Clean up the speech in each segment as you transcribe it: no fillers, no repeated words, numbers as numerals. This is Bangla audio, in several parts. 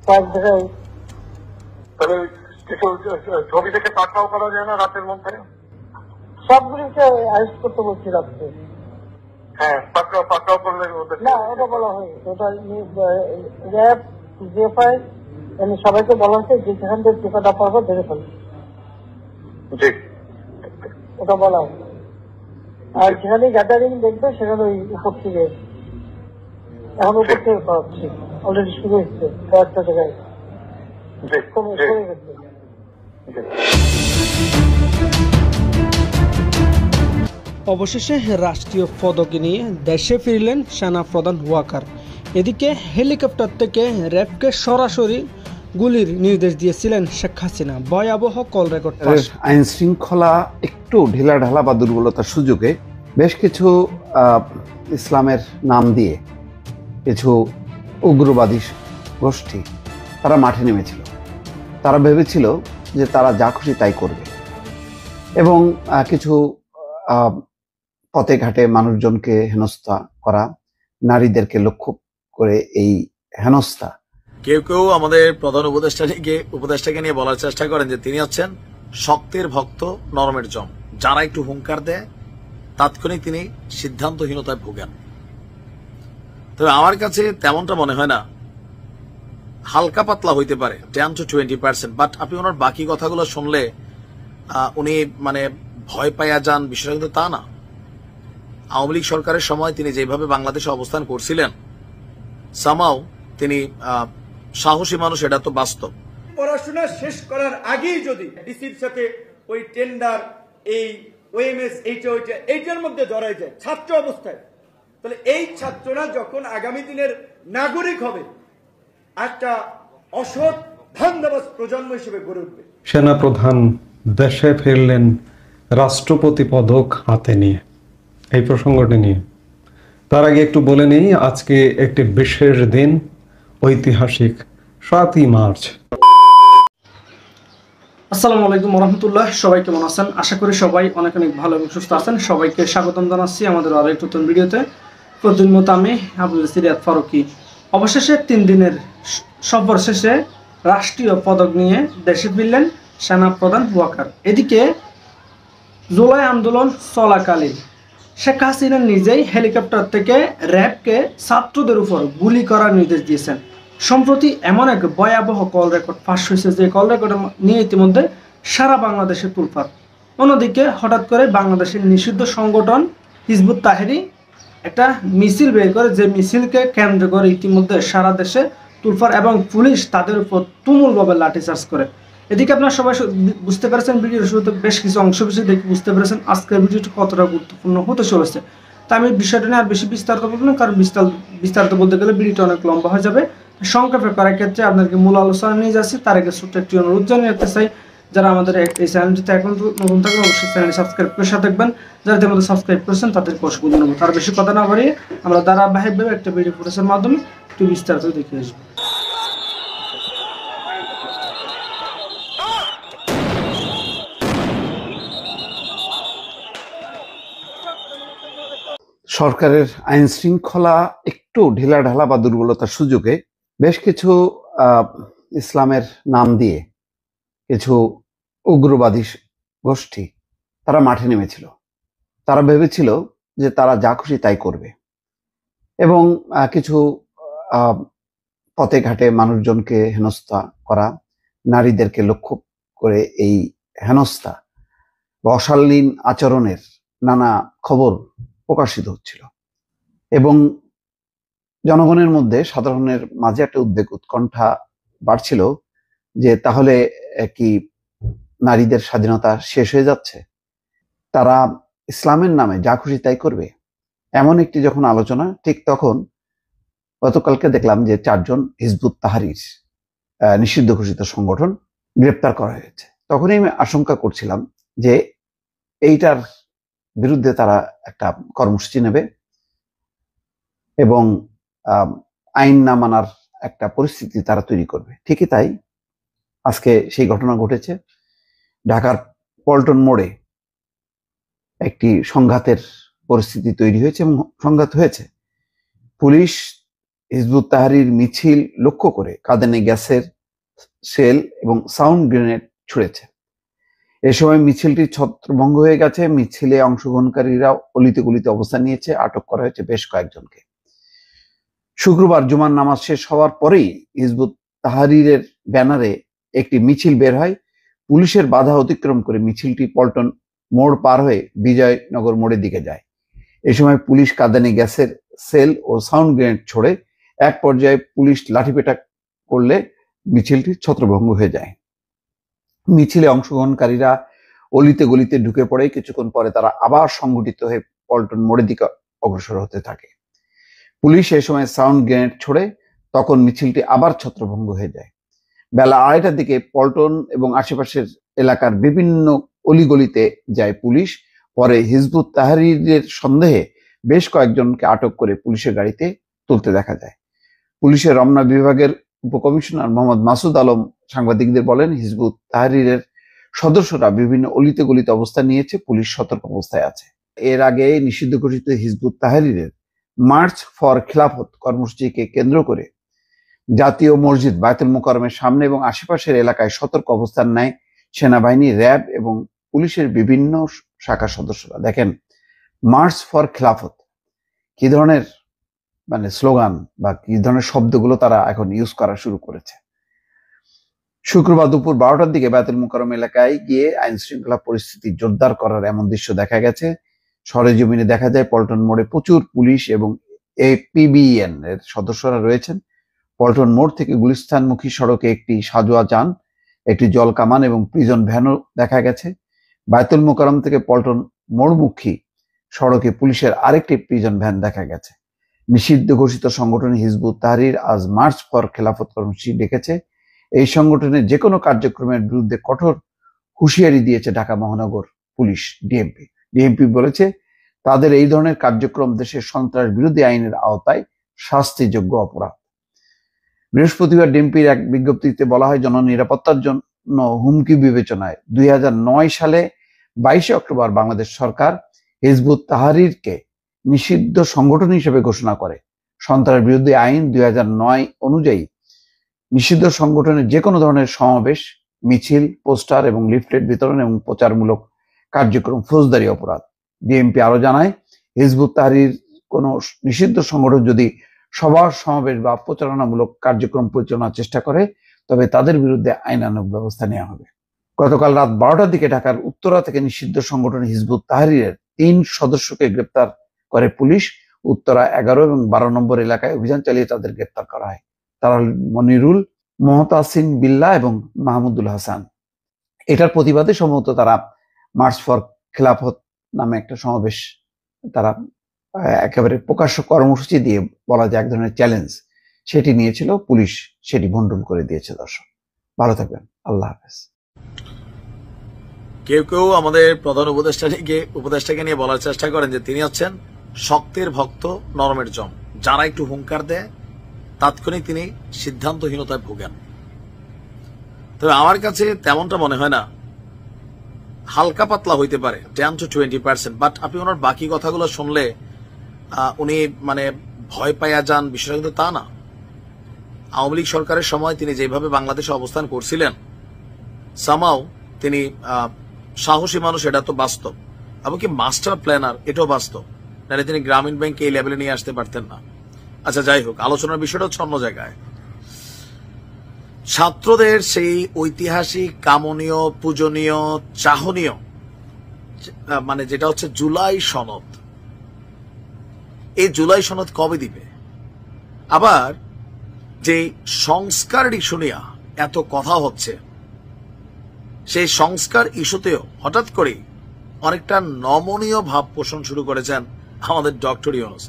কয়েক জায়গায়। তাহলে কিছু ছবি থেকে পাকড়াও করা যায় না রাতের মধ্যে? সবগুলিকে অ্যারেস্ট করতে বলছি রাত্রে। হ্যাঁ, পাকড়াও করলে না, ওটা বলা হয়েছে, ওটা র্যাব জিএফআই সবাইকে বলা হয়েছে যে যেখান থেকে টিকাটা পারবো ধরে ফেলবে, জি ওটা বলা হয়েছে। আর যেখানে গ্যাদারিং দেখবে সেখানে ওই উপর থেকে, এখন উপর থেকে পাচ্ছি অলরেডি শুরু হচ্ছে কয়েকটা জায়গায় কমে গেছে। অবশেষে রাষ্ট্রীয় পদক নিয়ে দেশে ফিরলেন সেনাপ্রধান ওয়াকার। এদিকে হেলিকপ্টার থেকে র্যাবকে সরাসরি গুলির নির্দেশ দিয়েছিলেন শেখ হাসিনা। ভয়াবহ কল রেকর্ড। আইন শৃঙ্খলা একটু ঢিলাঢালা বা দুর্বলতার সুযোগে বেশ কিছু ইসলামের নাম দিয়ে কিছু উগ্রবাদী গোষ্ঠী তারা মাঠে নেমেছিল। তারা ভেবেছিল যে তারা যা খুশি তাই করবে এবং কিছু পথে ঘাটে মানুষজনকে হেনস্থা করা, নারীদেরকে লক্ষ্য করে এই হেনস্থা। কেউ কেউ আমাদের প্রধান উপদেষ্টাকে নিয়ে বলার চেষ্টা করেন যে তিনি হচ্ছেন শক্তের ভক্ত নরমের জম, যারা একটু হুঙ্কার দেয় তাৎক্ষণিক তিনি সিদ্ধান্তহীনতায় ভোগেন। তবে আমার কাছে তেমনটা মনে হয় না, হালকা পাতলা হইতে পারে 10 to 20%, বাট আপনি ওনার বাকি কথাগুলো শুনলে উনি মানে ভয় পাইয়া যান, বিষয়টা কিন্তু তা না। আওয়ামী লীগ সরকারের সময় তিনি যেভাবে বাংলাদেশে অবস্থান করছিলেন, সামাও তিনি সাহসী মানুষ, এটা তো বাস্তব। পড়াশোনা শেষ করার আগেই যদি ডিসির সাথে ওই টেন্ডার, এই ওএমএস, এইটার মধ্যে জড়ায় যায় ছাত্র অবস্থায়, তাহলে এই ছাত্ররা যখন আগামী দিনের নাগরিক হবে একটা অসৎ ধান্দাবাজ প্রজন্ম হিসেবে গড়ে উঠবে। সেনাপ্রধান দেশে ফিরলেন রাষ্ট্রপতি পদক হাতে নিয়ে, এই প্রসঙ্গটি নিয়ে তার আগে একটু বলে নেই, আজকে একটি বিশেষ দিন, ঐতিহাসিক 7ই মার্চ। আসসালামু আলাইকুম রহমতুল্লাহ। সবাই কেমন আছেন? আশা করি সবাই অনেক অনেক ভালো এবং সুস্থ আছেন। সবাইকে স্বাগতম জানাচ্ছি আমাদের আরো এক নতুন ভিডিওতে। প্রতিদিন মতো আমি আব্দুল সিরিয়াত ফারুকি। অবশেষে 3 দিনের সফর শেষে রাষ্ট্রীয় পদক নিয়ে দেশে ফিরলেন সেনাপ্রধান ওয়াকার। এদিকে জুলাই আন্দোলন চলাকালীন শেখ হাসিনা নিজেই হেলিকপ্টার থেকে র্যাবকে ছাত্রদের উপর গুলি করার নির্দেশ দিয়েছেন। সম্প্রতি এমন এক ভয়াবহ কল রেকর্ড ফাঁস হয়েছে যে কল রেকর্ড নিয়ে ইতিমধ্যে সারা বাংলাদেশে তুলপাড়। অন্যদিকে হঠাৎ করে বাংলাদেশের নিষিদ্ধ সংগঠন হিজবুত তাহরির একটা মিছিল বের করে, যে মিছিলকে কেন্দ্র করে ইতিমধ্যে সারা দেশে তুলপাড় এবং পুলিশ তাদের উপর তুমুলভাবে লাঠিচার্জ করে। এদিকে আপনারা সবাই বুঝতে পেরেছেন, ভিডিওর শুরুতে বেশ কিছু অংশ বিষয় দেখে বুঝতে পেরেছেন আজকের ভিডিওটি কতটা গুরুত্বপূর্ণ হতে চলেছে। তা আমি বিষয়টা নিয়ে আর বেশি বিস্তারিত বলবো না, কারণ বিস্তারিত বলতে গেলে ভিডিওটা অনেক লম্বা হয়ে যাবে। সংক্ষেপে করার ক্ষেত্রে আপনাদেরকে মূল আলোচনা নিয়ে যাচ্ছি। তার আগে ছোট্ট একটি অনুরোধ জানিয়ে রাখতে চাই, যারা আমাদের এই চ্যানেলটিতে এখন নতুন থাকবেন অবশ্যই চ্যানেল সাবস্ক্রাইব করে সাথে থাকবেন। যারা আমাদের সাবস্ক্রাইব করেছেন তাদেরকে অসংখ্য ধন্যবাদ। তার বেশি কথা না বাড়িয়ে আমরা ধারাবাহিকভাবে একটা ভিডিও ফুটেজের মাধ্যমে একটু বিস্তারিত দেখে আসবো। সরকারের আইন শৃঙ্খলা একটু ঢিলাঢালা বা দুর্বলতার সুযোগে বেশ কিছু ইসলামের নাম দিয়ে কিছু উগ্রবাদী গোষ্ঠী তারা মাঠে নেমেছিল। তারা ভেবেছিল যে তারা যা খুশি তাই করবে এবং কিছু পথে ঘাটে মানুষজনকে হেনস্থা করা, নারীদেরকে লক্ষ্য করে এই হেনস্থা বা অশালীন আচরণের নানা খবর প্রকাশিত হচ্ছিল এবং জনগণের মধ্যে, সাধারণের মাঝে একটা উদ্বেগ উৎকণ্ঠা বাড়ছিল যে তাহলে কি নারীদের স্বাধীনতা শেষ হয়ে যাচ্ছে, তারা ইসলামের নামে যা খুশি তাই করবে, এমন একটি যখন আলোচনা। ঠিক তখন গতকালকে দেখলাম যে 4 জন হিজবুত তাহরির নিষিদ্ধ ঘোষিত সংগঠন গ্রেপ্তার করা হয়েছে। তখনই আমি আশঙ্কা করছিলাম যে এইটার বিরুদ্ধে তারা একটা কর্মসূচি নেবে এবং আইন না মানার একটা পরিস্থিতি তারা তৈরি করবে। ঠিকই তাই, আজকে সেই ঘটনা ঘটেছে। ঢাকার পল্টন মোড়ে একটি সংঘাতের পরিস্থিতি তৈরি হয়েছে এবং সংঘাত হয়েছে। পুলিশ হিজবুত তাহরির মিছিল লক্ষ্য করে কাঁদানে গ্যাসের শেল এবং সাউন্ড গ্রেনেড ছুড়েছে। এ সময় মিছিলটি ছত্রভঙ্গ হয়ে গেছে। মিছিলে অংশগ্রহণকারীরা অলিতে গলিতে অবস্থান নিয়েছে। আটক করা হয়েছে বেশ কয়েকজনকে। শুক্রবার জুমার নামাজ শেষ হওয়ার পরেই হিজবুত তাহরিরের ব্যানারে একটি মিছিল বের হয়। পুলিশের বাধা অতিক্রম করে মিছিলটি পল্টন মোড় পার হয়ে বিজয়নগর মোড়ের দিকে যায়। এ সময় পুলিশ কাঁদানে গ্যাসের সেল ও সাউন্ড গ্রেনেড ছোড়ে। এক পর্যায়ে পুলিশ লাঠিপেটা করলে মিছিলটি ছত্রভঙ্গ হয়ে যায়। মিছিলে অংশগ্রহণকারীরা অলিতে গলিতে ঢুকে পড়ে। কিছুক্ষণ পরে তারা আবার সংগঠিত হয়ে পল্টন মোড়ের দিকে অগ্রসর হতে থাকে। পুলিশ এ সময় সাউন্ড গ্রেনেড ছোড়ে। তখন মিছিলটি আবার ছত্রভঙ্গ হয়ে যায়। বেলা 2:30টার দিকে পল্টন এবং আশেপাশের এলাকার বিভিন্ন অলিগলিতে যায় পুলিশ। পরে হিজবুত তাহরিরের সন্দেহে বেশ কয়েকজনকে আটক করে পুলিশের গাড়িতে তুলতে দেখা যায়। পুলিশের রমনা বিভাগের উপকমিশনার মোহাম্মদ মাসুদ আলম সাংবাদিকদের বলেন, হিজবুত তাহরিরের সদস্যরা বিভিন্ন অলিতে গলিতে অবস্থান নিয়েছে। পুলিশ সতর্ক অবস্থায় আছে। এর আগে নিষিদ্ধ ঘোষিত হিজবুত তাহরিরের মার্চ ফর খিলাফত কর্মসূচিকে কেন্দ্র করে জাতীয় মসজিদ বায়তুল মোকাররমের সামনে এবং আশেপাশের এলাকায় সতর্ক অবস্থান নেয় সেনাবাহিনী, র্যাব এবং পুলিশের বিভিন্ন শাখার সদস্যরা। দেখেন, মার্চ ফর খিলাফত কি ধরনের স্লোগান বা কি ধরনের শব্দগুলো তারা এখন ইউজ করা শুরু করেছে। শুক্রবার দুপুর 12টার দিকে বায়তুল মোকাররম এলাকায় গিয়ে আইন শৃঙ্খলা পরিস্থিতি জোরদার করার এমন দৃশ্য দেখা গেছে। সরেজমিনে দেখা যায় পল্টন মোড়ে প্রচুর পুলিশ এবং এপিবিএন এর সদস্যরা রয়েছেন। পল্টন মোড় থেকে গুলিস্তানমুখী সড়কে একটি সাজোয়া যান, একটি জল কামান এবং প্রিজন ভ্যানও দেখা গেছে। বায়তুল মোকাররম থেকে পল্টন মোড়মুখী সড়কে পুলিশের আরেকটি প্রিজন ভ্যান দেখা গেছে। নিষিদ্ধ ঘোষিত সংগঠন হিজবুত তাহরির আজ মার্চ ফর খেলাফত কর্মসূচি ডেকেছে। এই সংগঠনের যে কোনো কার্যক্রমের বিরুদ্ধে কঠোর হুঁশিয়ারি দিয়েছে ঢাকা মহানগর পুলিশ ডিএমপি। ডিএমপি বলেছে, তাদের এই ধরনের কার্যক্রম দেশের সন্ত্রাস বিরোধী আইনের আওতায় শাস্তিযোগ্য অপরাধ। বৃহস্পতিবার ডিএমপির এক বিজ্ঞপ্তিতে বলা হয়, জননিরাপত্তার জন্য হুমকি বিবেচনায় 2009 সালে 22 অক্টোবর বাংলাদেশ সরকার হিজবুত তাহরিরকে নিষিদ্ধ সংগঠন হিসেবে ঘোষণা করে। সন্ত্রাস বিরোধী আইন 2009 অনুযায়ী নিষিদ্ধ সংগঠনের যে কোনো ধরনের সমাবেশ, মিছিল, পোস্টার এবং লিফলেট বিতরণ এবং প্রচারমূলক কার্যক্রম ফৌজদারি অপরাধ। ডিএমপি আরো জানায়, হিজবুত তাহরির কোন নিষিদ্ধ সংগঠন যদি সভা, সমাবেশ বা প্রচারণামূলক কার্যক্রম পরিচালনার চেষ্টা করে, তবে তাদের বিরুদ্ধে আইনানুগ ব্যবস্থা নেওয়া হবে। গতকাল রাত 12টার দিকে ঢাকার উত্তরা থেকে নিষিদ্ধ সংগঠন হিজবুত তাহরিরের 3 সদস্যকে গ্রেপ্তার করে পুলিশ। উত্তরা 11 এবং 12 নম্বর এলাকায় অভিযান চালিয়ে তাদের গ্রেপ্তার করা হয়। তারা মনিরুল, মোহতাসিন বিল্লাহ এবং মাহমুদুল হাসান। এটার প্রতিবাদে সম্ভবত তারা মার্চ ফর খেলাফত নামে একটা সমাবেশ তারা একেবারে প্রকাশ্য কর্মসূচি দিয়ে বলা যায় এক ধরনের চ্যালেঞ্জ সেটি নিয়েছিল। পুলিশ সেটি ভণ্ডুল করে দিয়েছে। দর্শক ভালো থাকবেন, আল্লাহ হাফেজ। কেউ কেউ আমাদের প্রধান উপদেষ্টাকে নিয়ে বলার চেষ্টা করেন যে তিনি হচ্ছেন শক্তের ভক্ত, নরমের জম। যারা একটু হুঙ্কার দেয় তাৎক্ষণিক তিনি সিদ্ধান্তহীনতায় ভোগেন। তবে আমার কাছে তেমনটা মনে হয় না। হালকা পাতলা হইতে পারে 10 to 20%, বাট আপনি ওনার বাকি কথাগুলো শুনলে উনি ভয় পাইয়া যান, বিষয়টা কিন্তু তা না। আওয়ামী লীগ সরকারের সময় তিনি যেভাবে বাংলাদেশে অবস্থান করছিলেন, সামাও তিনি সাহসী মানুষ, এটা তো বাস্তব। এমনকি মাস্টার প্ল্যানার, এটাও বাস্তব। নাহলে তিনি গ্রামীণ ব্যাংকে এই লেভেলে নিয়ে আসতে পারতেন না। আচ্ছা, যাই হোক, আলোচনার বিষয়টা হচ্ছে অন্য জায়গায়। ছাত্রদের সেই ঐতিহাসিক, কামনীয়, পূজনীয়, চাহনীয় যেটা হচ্ছে জুলাই সনদ, এই জুলাই সনদ কবে দিবে? আবার যে সংস্কার ইস্যু নিয়ে এত কথা হচ্ছে, সেই সংস্কার ইস্যুতেও হঠাৎ করে অনেকটা নমনীয় ভাব পোষণ শুরু করেছেন আমাদের ডক্টর ইউনূস।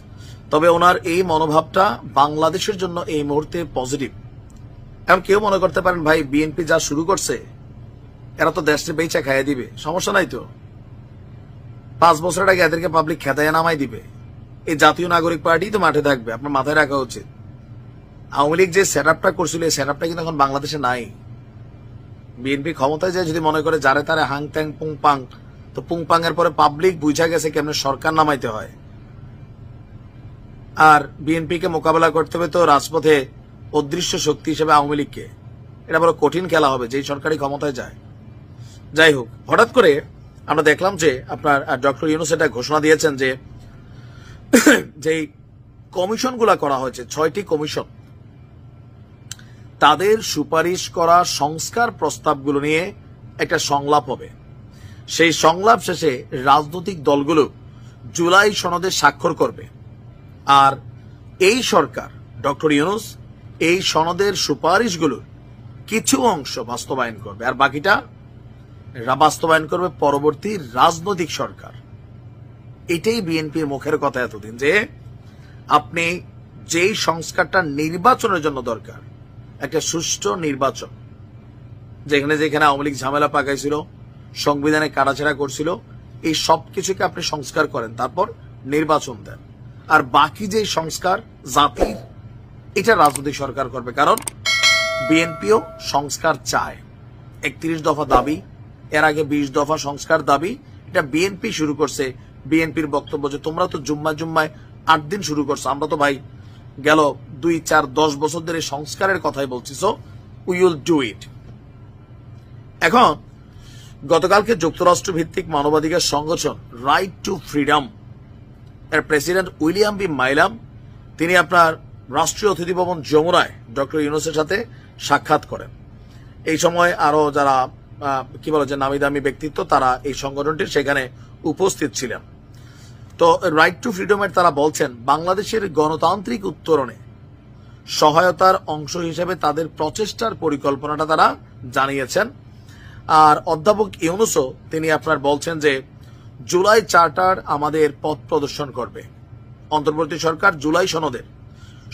তবে ওনার এই মনোভাবটা বাংলাদেশের জন্য এই মুহূর্তে পজিটিভ। এখন কেউ মনে করতে পারেন, ভাই বিএনপি যা শুরু করছে এরা তো দেশে বেচা খাইয়ে দিবে, সমস্যা নাই তো। 5 বছরের আগে এদেরকে পাবলিক খেতায় নামাই দিবে। এই জাতীয় নাগরিক পার্টি তো মাঠে থাকবে, আপনার মাথায় রাখা উচিত। আওয়ামী লীগ যে সেট আপটা করছিল, এই সেট আপটা কিন্তু এখন বাংলাদেশে নাই। বিএনপি ক্ষমতায় যায় যদি মনে করে যারে তারে হাং ট্যাং পুং পাং, তো পুং পাং এর পরে পাবলিক বুঝা গেছে কেমনে সরকার নামাইতে হয়। আর বিএনপিকে মোকাবেলা করতে হবে তো রাজপথে অদৃশ্য শক্তি হিসেবে আওয়ামী লীগকে। এটা বড় কঠিন খেলা হবে যেই সরকারি ক্ষমতায় যায়। যাই হোক, হঠাৎ করে আমরা দেখলাম যে আপনার ডক্টর ইউনূস এটা ঘোষণা দিয়েছেন যে যেই কমিশনগুলো করা হয়েছে 6টি কমিশন, তাদের সুপারিশ করা সংস্কার প্রস্তাবগুলো নিয়ে একটা সংলাপ হবে। সেই সংলাপ শেষে রাজনৈতিক দলগুলো জুলাই সনদে স্বাক্ষর করবে। আর এই সরকার ডক্টর ইউনূস এই সনদের সুপারিশগুলোর কিছু অংশ বাস্তবায়ন করবে, আর বাকিটা বাস্তবায়ন করবে পরবর্তী রাজনৈতিক সরকার। এটাই বিএনপির মুখের কথা এতদিন, যে আপনি যেই সংস্কারটা নির্বাচনের জন্য দরকার, একটা সুষ্ঠু নির্বাচন, যেখানে যেখানে আওয়ামী লীগ ঝামেলা পাকাইছিল, সংবিধানে কাটাছেড়া করছিল, এই সব কিছুকে আপনি সংস্কার করেন, তারপর নির্বাচন দেন। আর বাকি যে সংস্কার জাতির, এটা রাজনৈতিক সরকার করবে। কারণ বিএনপিও সংস্কার চায়। 31 দফা দাবি, এর আগে 20 দফা সংস্কার দাবি, এটা বিএনপি শুরু করছে। বিএনপির বক্তব্য যে তোমরা তো জুম্মায় 8 দিন শুরু করছো, আমরা তো ভাই গেল 2, 4, 10 বছর ধরে সংস্কারের কথাই বলছি, so we will do it. এখন গতকালকে যুক্তরাষ্ট্র ভিত্তিক মানবাধিকার সংগঠন রাইট টু ফ্রিডম এর প্রেসিডেন্ট উইলিয়াম বি মাইলাম, তিনি আপনার রাষ্ট্রীয় অতিথি ভবন যমুনায় ডক্টর ইউনূসের সাথে সাক্ষাৎ করেন। এই সময় আরো যারা কি বলে যে নামি দামি ব্যক্তিত্ব, তারা এই সংগঠনটির সেখানে উপস্থিত ছিলেন। তো রাইট টু ফ্রিডমের তারা বলছেন বাংলাদেশের গণতান্ত্রিক উত্তরণে সহায়তার অংশ হিসেবে তাদের প্রচেষ্টার পরিকল্পনাটা তারা জানিয়েছেন। আর অধ্যাপক ইউনূসও তিনি আপনার বলছেন যে জুলাই চার্টার আমাদের পথ প্রদর্শন করবে। অন্তর্বর্তী সরকার জুলাই সনদের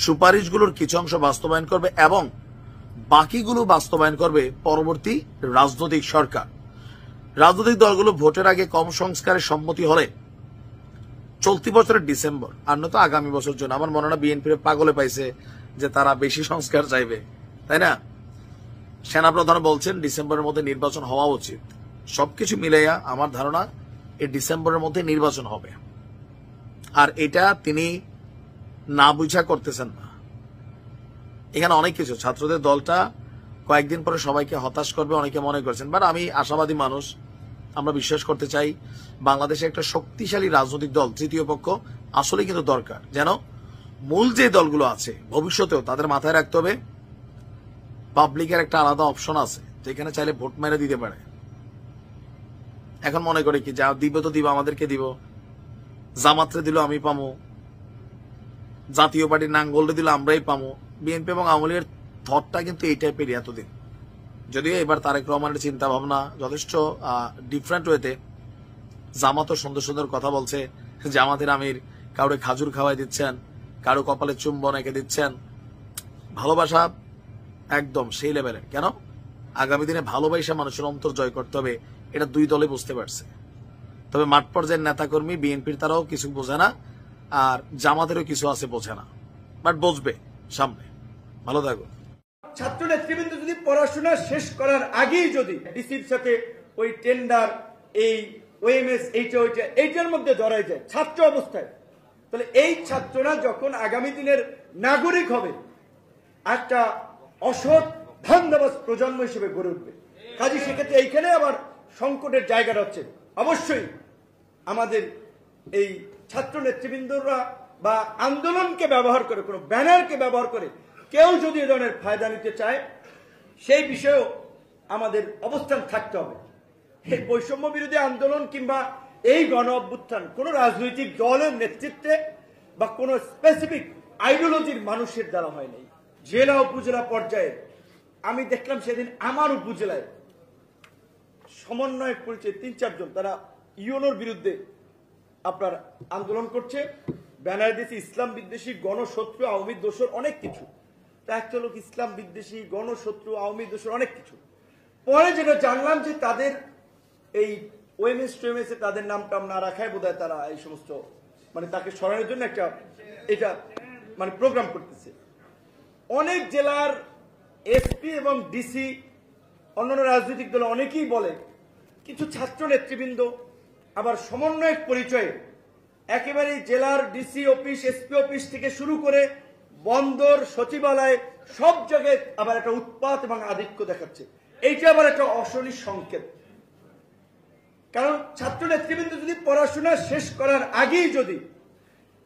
সুপারিশগুলোর কিছু অংশ বাস্তবায়ন করবে এবং বাকিগুলো বাস্তবায়ন করবে পরবর্তী রাজনৈতিক সরকার। রাজনৈতিক দলগুলো ভোটের আগে কম সংস্কারের সম্মতি হলে চলতি বছরের ডিসেম্বর, আর নয়তো আগামী বছর জন্য, আমার মনে হয় বিএনপির পাগলে পাইছে যে তারা বেশি সংস্কার চাইবে, তাই না? সেনাপ্রধান বলছেন ডিসেম্বরের মধ্যে নির্বাচন হওয়া উচিত। সবকিছু মিলাইয়া আমার ধারণা এই ডিসেম্বরের মধ্যে নির্বাচন হবে। আর এটা তিনি না বুঝা করতেছেন না। এখানে অনেক কিছু, ছাত্রদের দলটা কয়েকদিন পরে সবাইকে হতাশ করবে অনেকে মনে করছেন, বাট আমি আশাবাদী মানুষ, আমরা বিশ্বাস করতে চাই বাংলাদেশে একটা শক্তিশালী রাজনৈতিক দল, তৃতীয় পক্ষ আসলে কিন্তু দরকার। যেন মূল যে দলগুলো আছে ভবিষ্যতেও তাদের মাথায় রাখতে হবে পাবলিকের একটা আলাদা অপশন আছে, যেখানে চাইলে ভোট মেরে দিতে পারে। এখন মনে করে কি যা দিব তো দিব, আমাদেরকে দিব, জামাতরে দিল আমি পামো, জাতীয় পার্টির নাঙ্গলরে দিল আমরাই পামো। বিএনপি এবং আওয়ামী লীগের থটটা কিন্তু এই টাইপেরই এতদিন। যদিও এবার তারেক রহমানের চিন্তা ভাবনা যথেষ্ট ডিফারেন্ট ওয়েতে। জামাতও সুন্দর সুন্দর কথা বলছে, জামাতের আমির কাউরে খাজুর খাওয়াই দিচ্ছেন, কারো কপালে চুম্বন এঁকে দিচ্ছেন। ভালোবাসা একদম সেই লেভেলের। কেন? আগামী দিনে ভালোবাসা মানুষের অন্তর জয় করতে হবে, এটা দুই দলে বুঝতে পারছে। তবে মাঠ পর্যায়ের নেতাকর্মী বিএনপির তারাও কিছু বোঝে না, আর জামাতেরও কিছু আছে বোঝে না, বাট বুঝবে সামনে। ভালো থাকো। ছাত্র নেতৃবৃন্দ যদি পড়াশোনা শেষ করার আগেই যদি ডিসির সাথে ওই টেন্ডার, এই ওএমএস, এইটার মধ্যে জড়াই যায় ছাত্র অবস্থায়, তাহলে এই ছাত্ররা যখন আগামী দিনের নাগরিক হবে একটা অসৎ ধান্দাবাজ প্রজন্ম হিসেবে গড়ে উঠবে। কাজে সেক্ষেত্রে এইখানে আবার সংকটের জায়গাটা হচ্ছে অবশ্যই আমাদের এই ছাত্র নেতৃবৃন্দরা বা আন্দোলনকে ব্যবহার করে, কোনো ব্যানারকে ব্যবহার করে কেউ যদি এ ধরনের ফায়দা নিতে চায়, সেই বিষয়েও আমাদের অবস্থান থাকতে হবে। এই বৈষম্য বিরোধী আন্দোলন কিংবা এই গণ অভ্যুত্থান কোন রাজনৈতিক দলের নেতৃত্বে বা কোন স্পেসিফিক আইডিওলজির মানুষের দ্বারা হয়নি। জেলা উপজেলা পর্যায়ে আমি দেখলাম সেদিন আমার উপজেলায় সমন্বয়ক পরিচয় 3-4 জন, তারা ইউনোর বিরুদ্ধে আপনার আন্দোলন করছে, ব্যানার দিয়েছে ইসলাম বিদ্বেষী, গণশত্রু, আওয়ামী দোসর, অনেক কিছু। তা একটা লোক ইসলাম বিদ্বেষী, গণশত্রু, আওয়ামী দোসর, অনেক কিছু। পরে যেটা জানলাম যে তাদের এই ওএমএস টোএমএস তাদের নাম টাম না রাখায় বোধহয় তারা এই সমস্ত মানে তাকে সরানোর জন্য একটা এটা মানে প্রোগ্রাম করতেছে। অনেক জেলার এসপি এবং ডিসি, অন্যান্য রাজনৈতিক দল অনেকেই বলে, কিছু ছাত্র নেতৃবৃন্দ আবার সমন্বয়ক পরিচয়ে একেবারে জেলার ডিসি অফিস, এসপি অফিস থেকে শুরু করে বন্দর, সচিবালয়, সব জায়গায় আবার একটা উৎপাত এবং আধিক্য দেখাচ্ছে। এইটা আবার একটা অশনি সংকেত। কারণ ছাত্র নেতৃবৃন্দ যদি পড়াশোনা শেষ করার আগেই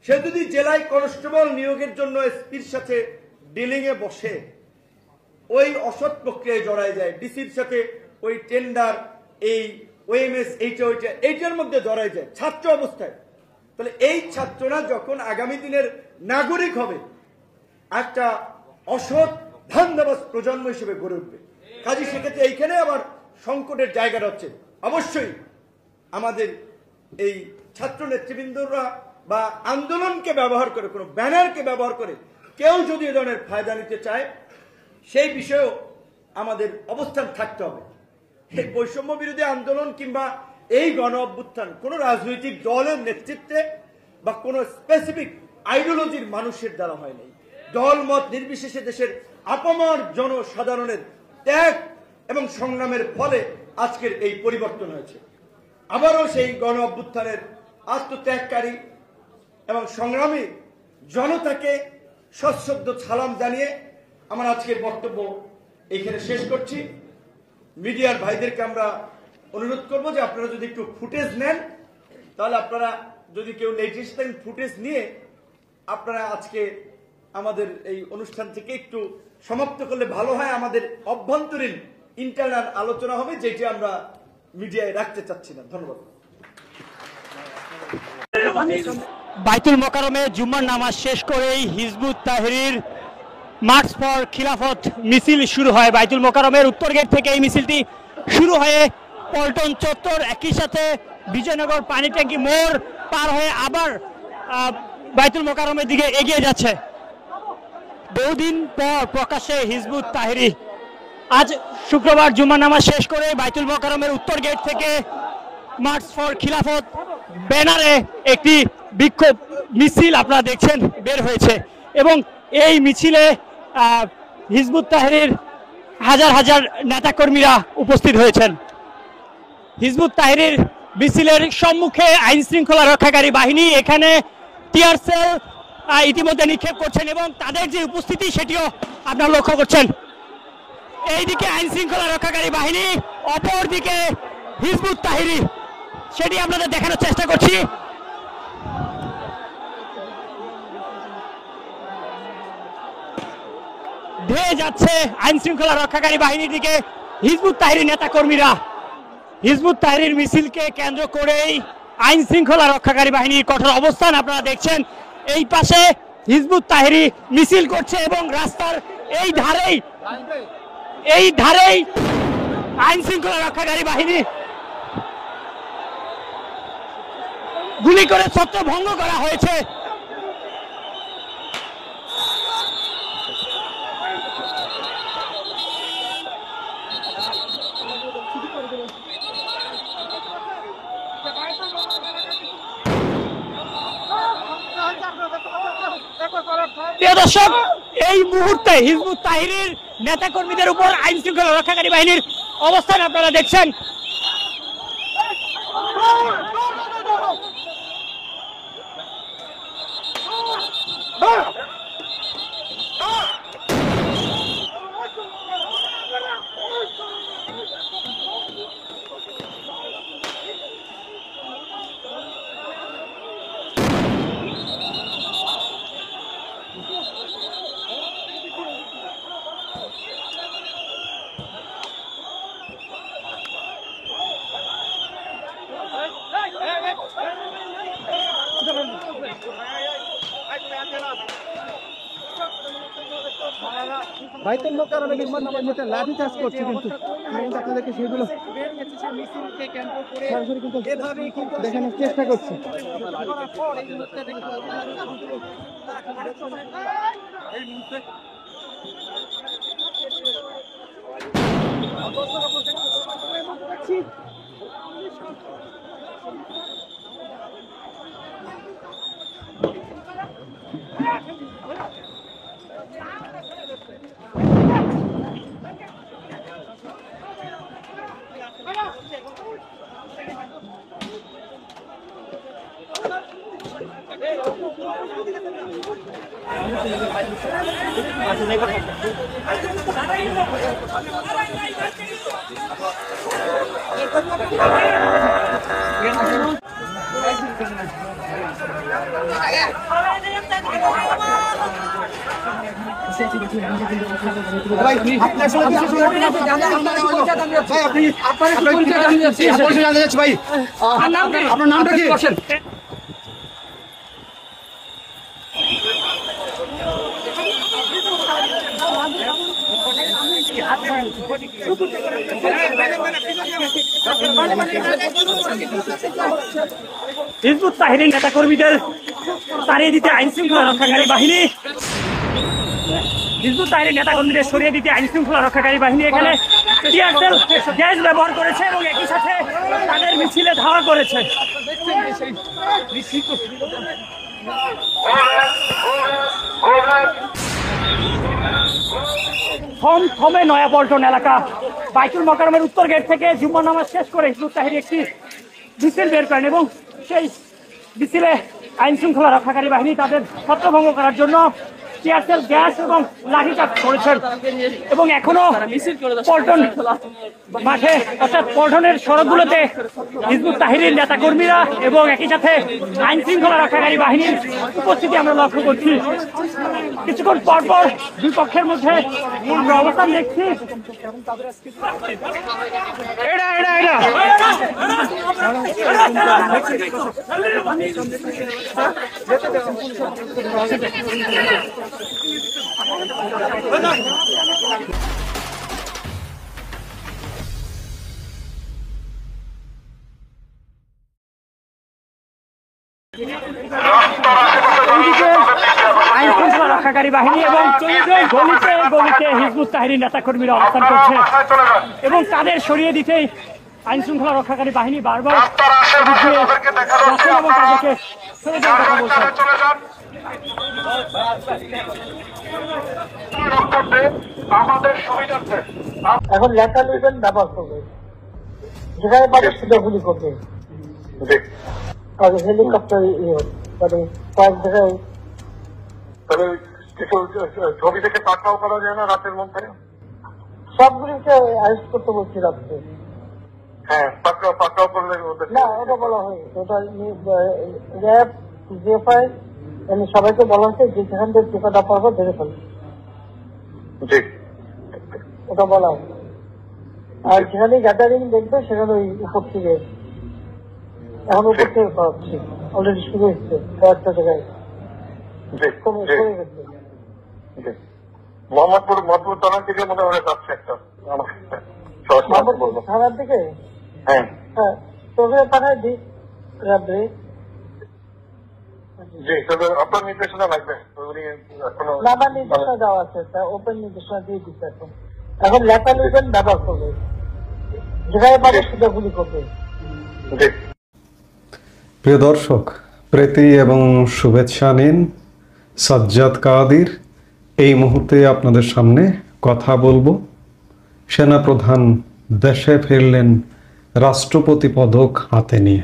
সে যদি জেলায় কনস্টেবল নিয়োগের জন্য এসপির সাথে ডিলিং এ বসে ওই অসৎ প্রক্রিয়ায় জড়ায় যায়, ডিসির সাথে ওই টেন্ডার, এই ওএমএস, এইটার মধ্যে জড়ায় যায় ছাত্র অবস্থায়, তাহলে এই ছাত্ররা যখন আগামী দিনের নাগরিক হবে একটা অসৎ ধান্দাবাজ প্রজন্ম হিসেবে গড়ে উঠবে। কাজে সেক্ষেত্রে এইখানে আবার সংকটের জায়গাটা হচ্ছে অবশ্যই আমাদের এই ছাত্র নেতৃবৃন্দরা বা আন্দোলনকে ব্যবহার করে, কোনো ব্যানারকে ব্যবহার করে কেউ যদি এ ধরনের ফায়দা নিতে চায়, সেই বিষয়েও আমাদের অবস্থান থাকতে হবে। এই বৈষম্য বিরোধী আন্দোলন কিংবা এই গণ অভ্যুত্থান কোন রাজনৈতিক দলের নেতৃত্বে বা কোন স্পেসিফিক আইডিওলজির মানুষের দ্বারা হয়নি। দল মত নির্বিশেষে দেশের আপামর জনসাধারণের ত্যাগ এবং সংগ্রামের ফলে আজকের এই পরিবর্তন হয়েছে। আবারও সেই গণ অভ্যুত্থানের আত্মত্যাগকারী এবং সংগ্রামী জনতাকে সশ্রদ্ধ সালাম জানিয়ে আমার আজকের বক্তব্য এখানে শেষ করছি। মিডিয়ার ভাইদেরকে আমরা অনুরোধ করব যে আপনারা যদি একটু ফুটেজ নেন, তাহলে আপনারা যদি কেউ লেটেস্ট ফুটেজ নিয়ে আপনারা আজকে আমাদের এই অনুষ্ঠান থেকে একটু সমাপ্ত করলে ভালো হয়। আমাদের অভ্যন্তরীণ ইন্টারনাল আলোচনা হবে, যেটি আমরা মিডিয়ায় রাখতে চাচ্ছি না। ধন্যবাদ। বাইতুল মোকাররমে জুম্মার নামাজ শেষ করেই হিজবুত তাহরীর মার্চ ফর খিলাফত মিছিল শুরু হয়। বাইতুল মোকাররমের উত্তর গেট থেকে এই মিছিলটি শুরু হয়ে পল্টন চত্বর, একই সাথে বিজয়নগর পানি ট্যাঙ্কি মোড় পার হয়ে আবার বাইতুল মোকাররমের দিকে এগিয়ে যাচ্ছে। বহুদিন পর প্রকাশ্যে হিজবুত তাহরীর আজ শুক্রবার জুম্মার নামাজ শেষ করে বাইতুল মোকাররমের উত্তর গেট থেকে মার্চ ফর খিলাফত ব্যানারে একটি বিক্ষোভ মিছিল আপনারা দেখছেন বের হয়েছে এবং এই মিছিলে হিজবুত তাহরীর হাজার হাজার নেতাকর্মীরা উপস্থিত হয়েছেন। হিজবুত তাহরীর মিছিলের সম্মুখে আইন শৃঙ্খলা রক্ষাকারী বাহিনী এখানে টিয়ার সেল ইতিমধ্যে নিক্ষেপ করছেন এবং তাদের যে উপস্থিতি সেটিও আপনারা লক্ষ্য করছেন। এইদিকে আইন শৃঙ্খলা রক্ষাকারী বাহিনী, অপরদিকে হিজবুত তাহরীর, সেটি আপনাদের দেখানোর চেষ্টা করছি। ধেয়ে যাচ্ছে আইন শৃঙ্খলা রক্ষাকারী বাহিনীর দিকে হিজবুত তাহরীর নেতা কর্মীরা। হিজবুত তাহরীর মিছিলকে কেন্দ্র করেই আইন শৃঙ্খলা রক্ষাকারী বাহিনীর কঠোর অবস্থান আপনারা দেখছেন। এই পাশে হিজবুত তাহরীর মিছিল করছে এবং রাস্তার এই ধারেই আইন শৃঙ্খলা রক্ষাকারী বাহিনী গুলি করে ছত্রভঙ্গ করা হয়েছে। প্রিয় দর্শক, এই মুহূর্তে হিজবুত তাহরীর নেতা কর্মীদের উপর আইন শৃঙ্খলা রক্ষাকারী বাহিনীর অবস্থান আপনারা দেখছেন। বাইতুল মোকাররমে জুম্মার নামাজ মধ্যে লাঠি চার্জ করছে, কিন্তু আপনাদেরকে সেগুলো সরাসরি কিন্তু দেখানোর চেষ্টা করছে। আপনার নামটা কি? হিজবুত তাহরীর নেতাকর্মীদের তাড়িয়ে দিতে আইন শৃঙ্খলা রক্ষাকারী বাহিনী, হিজবুত তাহরীর নেতাকর্মীদের সরিয়ে দিতে আইন শৃঙ্খলা রক্ষাকারী বাহিনী এখানে টিয়ার সেল গ্যাস ব্যবহার করেছে এবং একই সাথে তাদের মিছিলে ধাওয়া করেছে। থমথমে নয়াপল্টন এলাকা, বাইতুল মোকাররমের উত্তর গেট থেকে জুম্মার নামাজ শেষ করে হিজবুত তাহরীর একটি মিছিল বের করেন এবং সেই মিছিলে আইন শৃঙ্খলা রক্ষাকারী বাহিনী তাদের ছত্রভঙ্গ করার জন্য টিয়ার সেল গ্যাস এবং লাঠিচার্জ করেছেন এবং এখনো পল্টন মাঠে অর্থাৎ পল্টনের সড়কগুলোতে হিজবুত তাহরীর নেতাকর্মীরা এবং একই সাথে আইন শৃঙ্খলা রক্ষাকারী বাহিনীর উপস্থিতি আমরা লক্ষ্য করছি। কিছুক্ষণ পরপর দুই পক্ষের মধ্যে আমরা অবস্থান দেখছি। আইন শৃঙ্খলা রক্ষাকারী বাহিনী এবং গলিতে গলিতে হিজবুত তাহরীর নেতাকর্মীরা অবস্থান করছে এবং তাদের সরিয়ে দিতেই আইন শৃঙ্খলা রক্ষাকারী বাহিনী বারবার এবং তাদেরকে সরে যাওয়ার কথা বলছে। এখন লেখা নেবেন ব্যবহার করবে, যেখানে পাবে সেটা গুলি করবে। হেলিকপ্টার মানে কয়েক জায়গায় কিছু ছবি থেকে পাঠাও করা যায় না রাতের মধ্যে? সবগুলিকে অ্যারেস্ট করতে বলছি রাত্রে। হ্যাঁ, পাঠাও করলে না, ওটা বলা হয়েছে, ওটা র্যাব জিএফআই সবাইকে বলা হয়েছে যে যেখান থেকে টিকাটা পারবো ধরে ফেলবে, ওটা বলা হয়। আর যেখানে গ্যাদারিং দেখবে সেখানে ওই উপর থেকে এখন উপর থেকে পাচ্ছি অলরেডি শুরু হচ্ছে কয়েকটা জায়গায় কমে গেছে। মোহাম্মদপুর থানার দিকে মনে হয় যাচ্ছে একটা থানার দিকে। হ্যাঁ হ্যাঁ, তোকে পাঠায় দিই রাত্রে। জি, তবে আপনার নির্দেশনা লাগবে। না, আমার নির্দেশনা দেওয়া আছে, ওপেন নির্দেশনা দিয়ে দিচ্ছে। এখন লেখা নেবেন ব্যবহার করবে, যেখানে পাবে সেটা গুলি করবে। প্রিয় দর্শক, প্রীতি এবং শুভেচ্ছা নিন সাজ্জাদ কাদির। এই মুহূর্তে আপনাদের সামনে কথা বলবো। সেনাপ্রধান দেশে ফিরলেন রাষ্ট্রপতি পদক হাতে নিয়ে,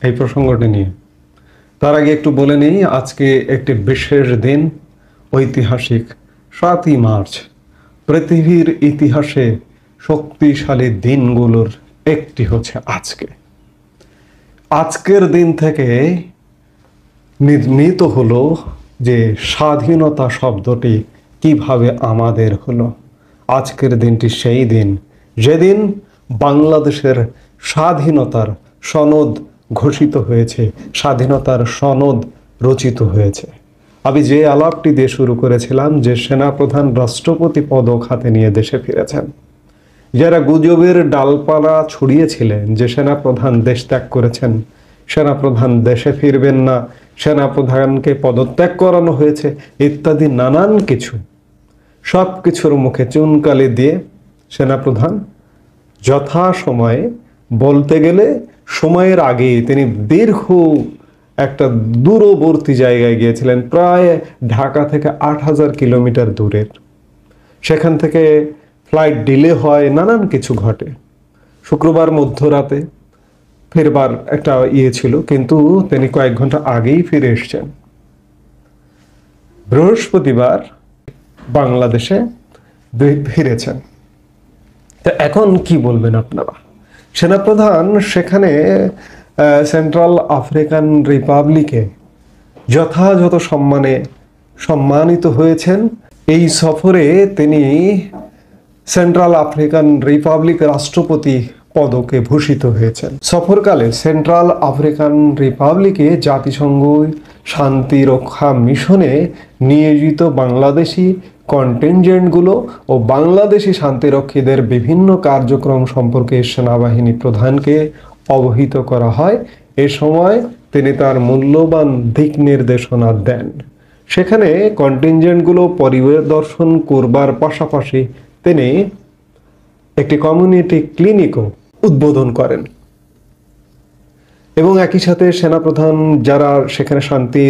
এই প্রসঙ্গটি নিয়ে। তার আগে একটু বলে নিই, আজকে একটি বিশেষ দিন, ঐতিহাসিক 7ই মার্চ। পৃথিবীর ইতিহাসে শক্তিশালী দিনগুলোর একটি হচ্ছে আজকে। আজকের দিন থেকে নির্মিত হলো যে স্বাধীনতা শব্দটি কিভাবে আমাদের হলো। আজকের দিনটি সেই দিন যেদিন বাংলাদেশের স্বাধীনতার সনদ ঘোষিত হয়েছে, স্বাধীনতার সনদ রচিত হয়েছে। আমি যে আলাপটি দিয়ে শুরু করেছিলাম যে সেনাপ্রধান রাষ্ট্রপতি পদক হাতে নিয়ে দেশে ফিরেছেন, যারা গুজবের ডালপালা ছড়িয়েছিলেন যে সেনাপ্রধান দেশ ত্যাগ করেছেন, সেনাপ্রধান দেশে ফিরবেন না, সেনাপ্রধানকে পদত্যাগ করানো হয়েছে ইত্যাদি নানান কিছু, সব কিছুর মুখে চুনকালি দিয়ে সেনাপ্রধান যথাসময়ে, বলতে গেলে সময়ের আগেই তিনি দীর্ঘ একটা দূরবর্তী জায়গায় গিয়েছিলেন, প্রায় ঢাকা থেকে 8000 কিলোমিটার দূরের। সেখান থেকে ফ্লাইট ডিলে হয়, নানান কিছু ঘটে। শুক্রবার মধ্যরাতে ফেরবার একটা ছিল, কিন্তু তিনি কয়েক ঘন্টা আগেই ফিরে এসছেন। বৃহস্পতিবার বাংলাদেশে ফিরেছেন। তো এখন কি বলবেন আপনারা? সেনাপ্রধান সেখানে সেন্ট্রাল আফ্রিকান রিপাবলিকে যথাযথ সম্মানে সম্মানিত হয়েছেন। এই সফরে তিনি সেন্ট্রাল আফ্রিকান রিপাবলিক রাষ্ট্রপতি পদকে ভূষিত হয়েছেন। সফরকালে সেন্ট্রাল আফ্রিকান রিপাবলিকে জাতিসংঘ শান্তি রক্ষা মিশনে নিয়োজিত বাংলাদেশি কন্টিনজেন্টগুলো ও বাংলাদেশি শান্তিরক্ষীদের বিভিন্ন কার্যক্রম সম্পর্কে সেনাবাহিনী প্রধানকে অবহিত করা হয়। এ সময় তিনি তার মূল্যবান দিক নির্দেশনা দেন। সেখানে কন্টিনজেন্টগুলো পরিদর্শন করবার পাশাপাশি তিনি একটি কমিউনিটি ক্লিনিকও উদ্বোধন করেন এবং একই সাথে সেনাপ্রধান যারা সেখানে শান্তি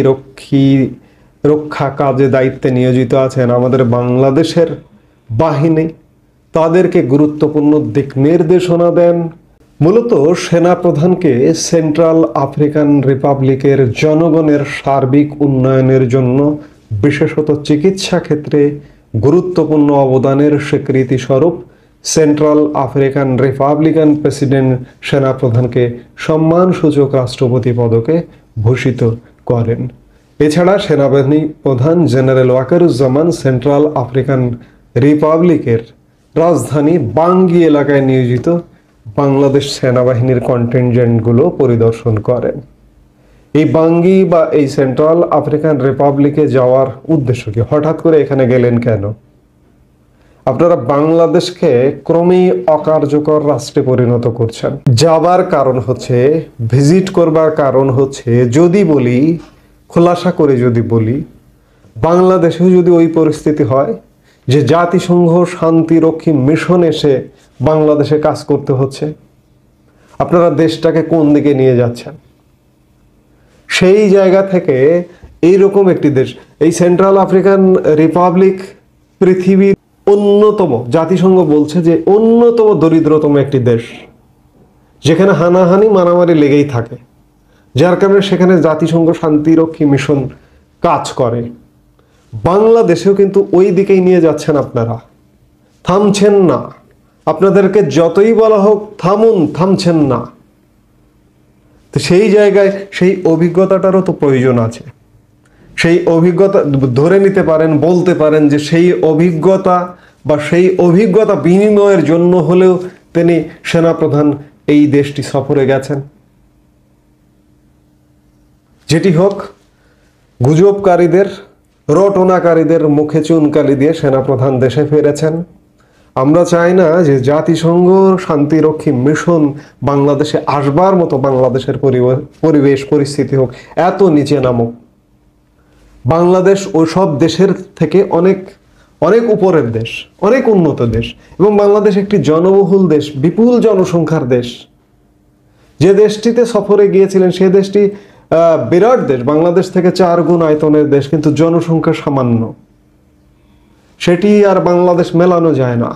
রক্ষা কাজে দায়িত্বে নিয়োজিত আছেন আমাদের বাংলাদেশের বাহিনী, তাদেরকে গুরুত্বপূর্ণ দিক নির্দেশনা দেন। মূলত সেনাপ্রধানকে সেন্ট্রাল আফ্রিকান রিপাবলিকের জনগণের সার্বিক উন্নয়নের জন্য বিশেষত চিকিৎসা ক্ষেত্রে গুরুত্বপূর্ণ অবদানের স্বীকৃতি স্বরূপ সেন্ট্রাল আফ্রিকান রিপাবলিকান প্রেসিডেন্ট সেনাপ্রধানকে সম্মানসূচক রাষ্ট্রপতি পদকে ভূষিত করেন। এছাড়া সেনাবাহিনী প্রধান জেনারেল ওয়াকারুজ্জামান সেন্ট্রাল আফ্রিকান রিপাবলিকের রাজধানী বাঙ্গি এলাকায় নিয়োজিত বাংলাদেশ সেনাবাহিনীর কন্টিনজেন্টগুলো পরিদর্শন করেন। এই বাঙ্গি বা এই সেন্ট্রাল আফ্রিকান রিপাবলিকে যাওয়ার উদ্দেশ্য কি? হঠাৎ করে এখানে গেলেন কেন? আপনারা বাংলাদেশকে ক্রমেই অকার্যকর রাষ্ট্রে পরিণত করছেন। যাবার কারণ হচ্ছে, ভিজিট করবার কারণ হচ্ছে, যদি বলি খোলাসা করে যদি বলি, বাংলাদেশেও যদি ওই পরিস্থিতি হয় যে জাতিসংঘ শান্তিরক্ষী মিশন এসে বাংলাদেশে কাজ করতে হচ্ছে, আপনারা দেশটাকে কোন দিকে নিয়ে যাচ্ছেন? সেই জায়গা থেকে এইরকম একটি দেশ, এই সেন্ট্রাল আফ্রিকান রিপাবলিক পৃথিবীর অন্যতম, জাতিসংঘ বলছে যে অন্যতম দরিদ্রতম একটি দেশ, যেখানে হানাহানি মারামারি লেগেই থাকে, যার কারণে সেখানে জাতিসংঘ শান্তিরক্ষী মিশন কাজ করে। বাংলাদেশেও কিন্তু ওই দিকেই নিয়ে যাচ্ছেন আপনারা, থামছেন না। আপনাদেরকে যতই বলা হোক থামুন, থামছেন না। তো সেই জায়গায় সেই অভিজ্ঞতাটারও তো প্রয়োজন আছে। সেই অভিজ্ঞতা ধরে নিতে পারেন, বলতে পারেন যে সেই অভিজ্ঞতা বা সেই অভিজ্ঞতা বিনিময়ের জন্য হলেও তিনি সেনাপ্রধান এই দেশটি সফরে গেছেন। যেটি হোক, গুজবকারীদের, রটনাকারীদের মুখে চুনকালি দিয়ে সেনাপ্রধান দেশে ফিরেছেন। আমরা চাই না যে জাতিসংঘ শান্তিরক্ষী মিশন বাংলাদেশে আসবার মতো বাংলাদেশের পরিবেশ পরিস্থিতি হোক, এত নিচে নামুক। বাংলাদেশ ওই সব দেশের থেকে অনেক অনেক উপরের দেশ, অনেক উন্নত দেশ, এবং বাংলাদেশ একটি জনবহুল দেশ, বিপুল জনসংখ্যার দেশ। যে দেশটিতে সফরে গিয়েছিলেন সে দেশটি বিরাট দেশ, বাংলাদেশ থেকে 4 গুণ আয়তনের দেশ, কিন্তু জনসংখ্যা সামান্য। সেটি আর বাংলাদেশ মেলানো যায় না।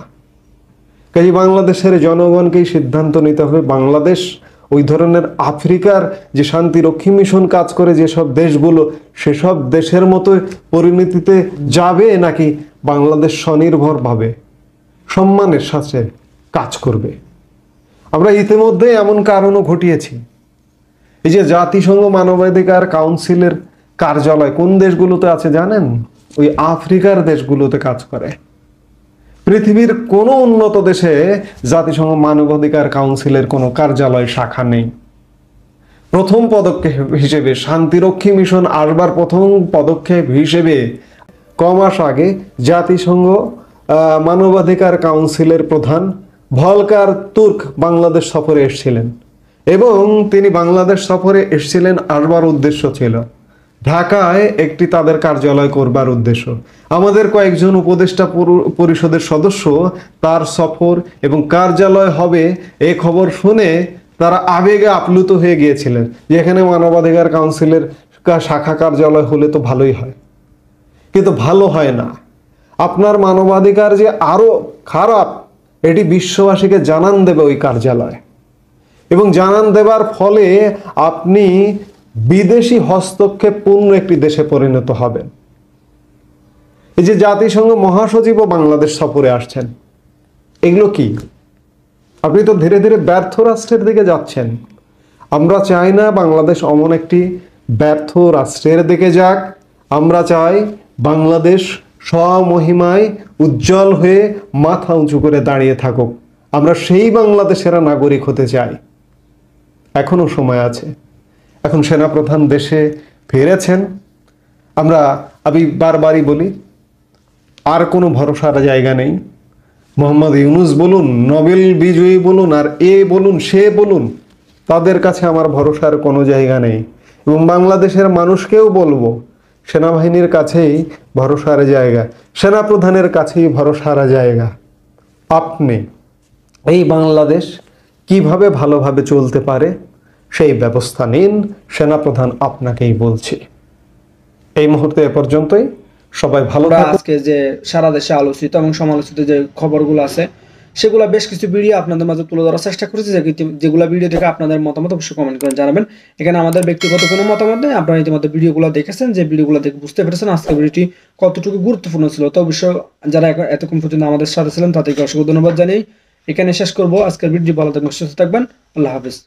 কাজে বাংলাদেশের জনগণকেই সিদ্ধান্ত নিতে হবে বাংলাদেশ ওই ধরনের আফ্রিকার যে শান্তিরক্ষী মিশন কাজ করে যেসব দেশগুলো, সেসব দেশের মতো পরিণতিতে যাবে, নাকি বাংলাদেশ স্বনির্ভরভাবে সম্মানের সাথে কাজ করবে। আমরা ইতিমধ্যে এমন কারণও ঘটিয়েছি। এই যে জাতিসংঘ মানবাধিকার কাউন্সিলের কার্যালয় কোন দেশগুলোতে আছে জানেন? ওই আফ্রিকার দেশগুলোতে কাজ করে। পৃথিবীর কোনো উন্নত দেশে জাতিসংঘ মানবাধিকার কাউন্সিলের কোনো কার্যালয় শাখা নেই। প্রথম পদক্ষেপ হিসেবে শান্তিরক্ষী মিশন আসবার প্রথম পদক্ষেপ হিসেবে কমাস আগে জাতিসংঘ মানবাধিকার কাউন্সিলের প্রধান ভলকার তুর্ক বাংলাদেশ সফরে এসেছিলেন, এবং তিনি বাংলাদেশ সফরে এসেছিলেন আসবার উদ্দেশ্য ছিল ঢাকায় একটি তাদের কার্যালয় করবার উদ্দেশ্য। আমাদের কয়েকজন উপদেষ্টা পরিষদের সদস্য তার সফর এবং কার্যালয় হবে এই খবর শুনে তারা আবেগে আপ্লুত হয়ে গিয়েছিলেন যে এখানে মানবাধিকার কাউন্সিলের শাখা কার্যালয় হলে তো ভালোই হয়, কিন্তু ভালো হয় না। আপনার মানবাধিকার যে আরো খারাপ, এটি বিশ্ববাসীকে জানান দেবে ওই কার্যালয়, এবং জানান দেবার ফলে আপনি বিদেশি হস্তক্ষেপ পূর্ণ একটি দেশে পরিণত হবেন। এই যে জাতিসংঘ মহাসচিবও বাংলাদেশ সফরে আসছেন, এগুলো কি? আপনি তো ধীরে ধীরে ব্যর্থ রাষ্ট্রের দিকে যাচ্ছেন। আমরা চাই না বাংলাদেশ অমন একটি ব্যর্থ রাষ্ট্রের দিকে যাক। আমরা চাই বাংলাদেশ স্বমহিমায় উজ্জ্বল হয়ে মাথা উঁচু করে দাঁড়িয়ে থাকুক। আমরা সেই বাংলাদেশের নাগরিক হতে চাই। এখনো সময় আছে। এখন সেনাপ্রধান দেশে ফিরেছেন। আমি বারবারই বলি, আর কোনো ভরসার জায়গা নেই। মোহাম্মদ ইউনূস বলুন, নোবেল বিজয়ী বলুন, আর বলুন সে বলুন, তাদের কাছে আমার ভরসার কোনো জায়গা নেই। এবং বাংলাদেশের মানুষকেও বলবো, সেনাবাহিনীর কাছেই ভরসার জায়গা, সেনাপ্রধানের কাছেই ভরসার জায়গা। আপনি এই বাংলাদেশ কিভাবে ভালোভাবে চলতে পারে সেই ব্যবস্থা নিন। সেনাপ্রধান আপনাকেই বলছি। এই মুহূর্তে এ পর্যন্তই। সবাই ভালো থাকুন। আজকে যে সারা দেশে আলোচিত এবং সমালোচিত যে খবরগুলো আছে সেগুলো বেশ কিছু ভিডিও আপনাদের মাঝে তুলে ধরার চেষ্টা করেছি, যেগুলো ভিডিও থেকে আপনাদের মতামত অবশ্যই কমেন্ট করে জানাবেন। এখানে আমাদের ব্যক্তিগত কোনো মতামত নেই। আপনারা ইতিমধ্যে ভিডিওগুলো দেখেছেন, যে ভিডিওগুলো দেখে বুঝতে পেরেছেন আজকের ভিডিওটি কতটুকু গুরুত্বপূর্ণ ছিল। তো অবশ্যই যারা এতক্ষণ পর্যন্ত আমাদের সাথে ছিলেন তাদেরকে অসংখ্য ধন্যবাদ জানিয়ে এখানে শেষ করবো আজকের ভিডিও। ভালো থাকবেন, সুস্থ থাকবেন। আল্লাহ হাফিজ।